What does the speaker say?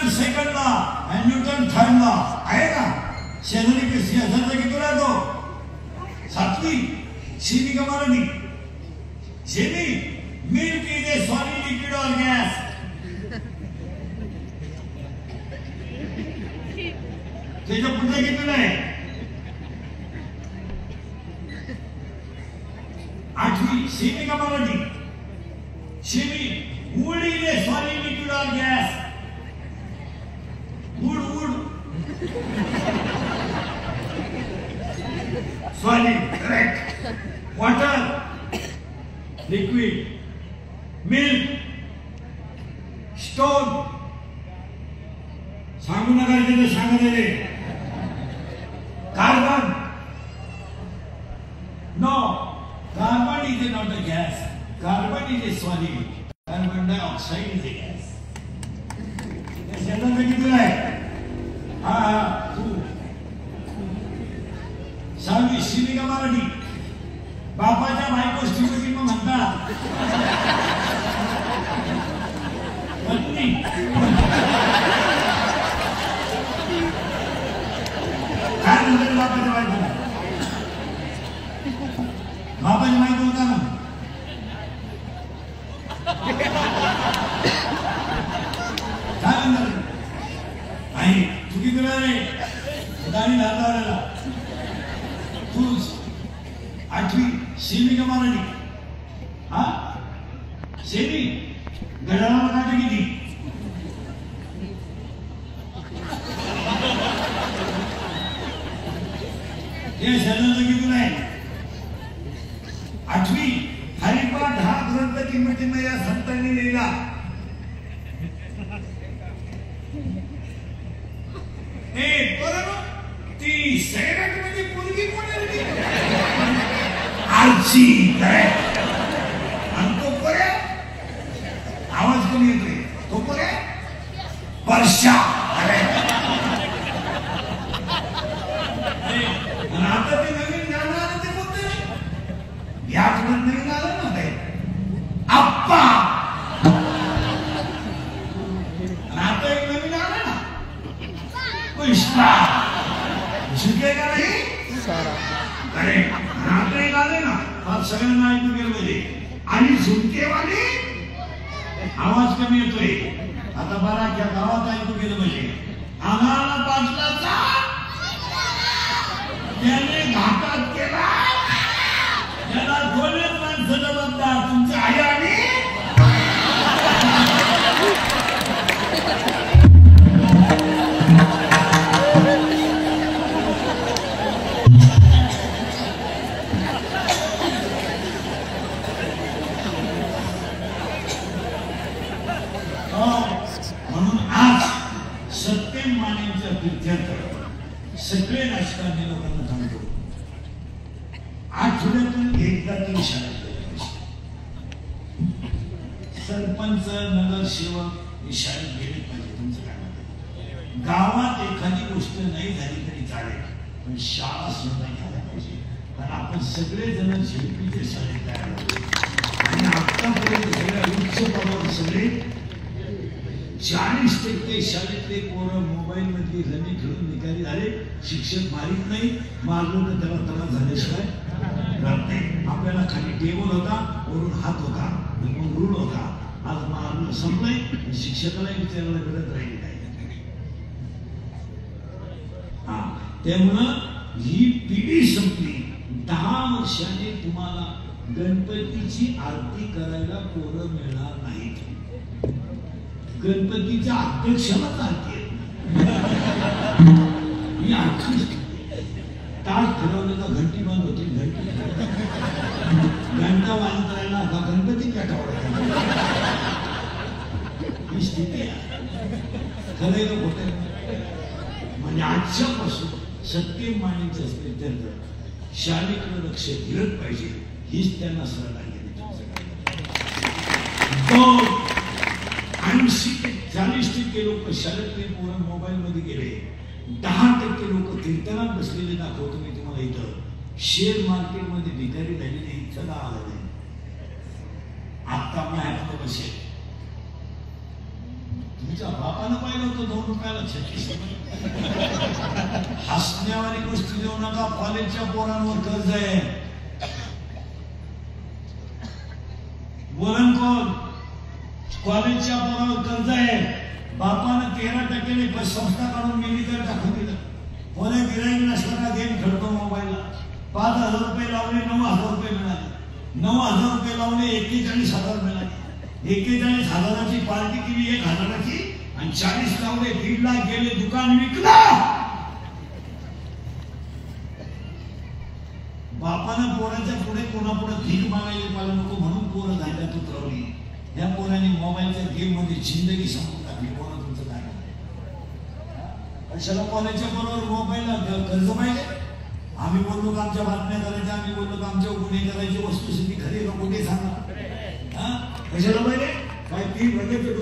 Newton second law आणि Newton third law आहे ना. शेजारी शेजारचा किती राहतो 7वी. सेमी का Marathi semi. Milk is a solid liquid और गॅस. त्याच्या पुढे किती नाही 8वी. सेमी का Marathi semi. Wood is a solid liquid और gas. Wood wood solid correct. Water liquid. Milk stone. सांगू नका तिथे सांगले. Carbon no. Carbon is not a gas. Carbon is a solid. Carbon dioxide is a gas. किती आहे हा तू 6वी. Semi का मराठी बापाच्या बायको श्रीमती मग म्हणतात पत्नी. काय म्हणतात बापाच्या बायकोला. बापाची बायको होता ना काय म्हणतात आई चुकी तुला रे दाढी घातला. तू 8वी. सेमी का मराठी हा सेमी. घड्याळाला काटे किती हे शरीराचं किती नाही 8वी. हरिपाठ हा ग्रंथ किंमतीने या संतांनी लिहिला. ती सैराट म्हणजे मुलगी कोणी आलसी आणि तो परे आवाज कमी येतोय. तो परे वर्षा. आता ते नवीन ज्ञान आलं ते बोलते या आठवड्यात नवीन आलं ना ते आप्पा. आता एक नवीन आलं ना पुष्पा. शिकेगा नाही सारा. अरे आता एक आले ना फार सगळ्यांना ऐकू गेलं पाहिजे. आणि झुमकेवाले आवाज कमी येतोय. आता बरा त्या गावात ऐकू गेलं पाहिजे. आम्हाला पाचलाचा त्याने घाटात केला. त्याला दोनच माणसं जबाबदार तुमचे आई आणि म्हणून आज सत्यम मानेच्या तीर्थयात्रा सगळे राजकारणी लोकांना सांगतो आठवड्यातून एकदा तरी शाळेत गेले. सरपंच नगरसेवक शाळेत गेले पाहिजे. तुमचं काय म्हणतात गावात एखादी गोष्ट नाही झाली तरी चालेल पण शाळा सुद्धा झाल्या पाहिजे. कारण आपण सगळेजण झेडपीच्या शाळेत तयार होतो आणि आतापर्यंत सगळ्या उच्च पदावर सगळे 40% शाळेतले पोरं मोबाईल मध्ये रमी खेळून निकाली झाले. शिक्षक मारित नाही. मारलो तर त्याला त्रास झाल्याशिवाय राहत नाही. आपल्याला खाली टेबल होता वरून हात होता मग रूळ होता. आज मारलं संपलंय. शिक्षकालाही विचारायला गरज राहिली नाही. हा त्यामुळं ही पिढी संपली. 10 वर्षांनी तुम्हाला गणपतीची आरती करायला पोरं मिळणार नाहीत. गणपतीच्या अध्यक्षाला चालते तास ठरवलेला घंटी बंद होती. घंटा वाजत राहिला का गणपती पेटावला. ही स्थिती आहे. खरं का खोटं म्हणजे आजच्यापासून सत्यम मानेचं तीर्थयात्रा शाळेकडे लक्ष दिलं पाहिजे. हीच त्यांना सरळ आहे. 80-40% लोक शाळेतले पोरं मोबाईल मध्ये गेले. 10% लोक कीर्तनात बसलेले दाखवतो मी तुम्हाला. इथं शेअर मार्केट मध्ये भिकारी झालेले इच्छा आलं नाही. आता आपल्या ह्यात बसेल तुमच्या बापानं पाहिलं होतं 2 रुपयाला 36. हसण्यावारी गोष्टी देऊ नका. कॉलेजच्या पोरांवर कर्ज आहे. बोलन कोण? कॉलेजच्या पोरांवर कर्ज आहे. बापानं 13% संस्था काढून मेडिकल टाकून दिलं. कोणी गिराईक नसला का गेम खेळतो मोबाईलला. 5,000 रुपये लावले, 9,000 रुपये मिळाले. 9,000 रुपये लावले, 41,000 मिळाले. 41,000ची पार्टी केली, 1,000ची, आणि 40 लावले, 1.5 लाख गेले. दुकान विकलं. बापानं पोराच्या पुढे कोणापुढे भीक मागायला पाहिलं नको म्हणून पोरं धांड्यात उतरवली. या पोरांनी मोबाईलच्या गेम मध्ये जिंदगी संपवून टाकली. पोरं तुमचं काय कशाला कॉलेजच्या बरोबर मोबाईलला कर्ज पाहिजे? आम्ही बोललो का आमच्या बातम्या करायच्या, आम्ही बोललो का आमच्या गुन्हे करायची, वस्तुस्थिती खरी का कुठे सांगा. कशाला पाहिजे? काय 3 वर्गाचे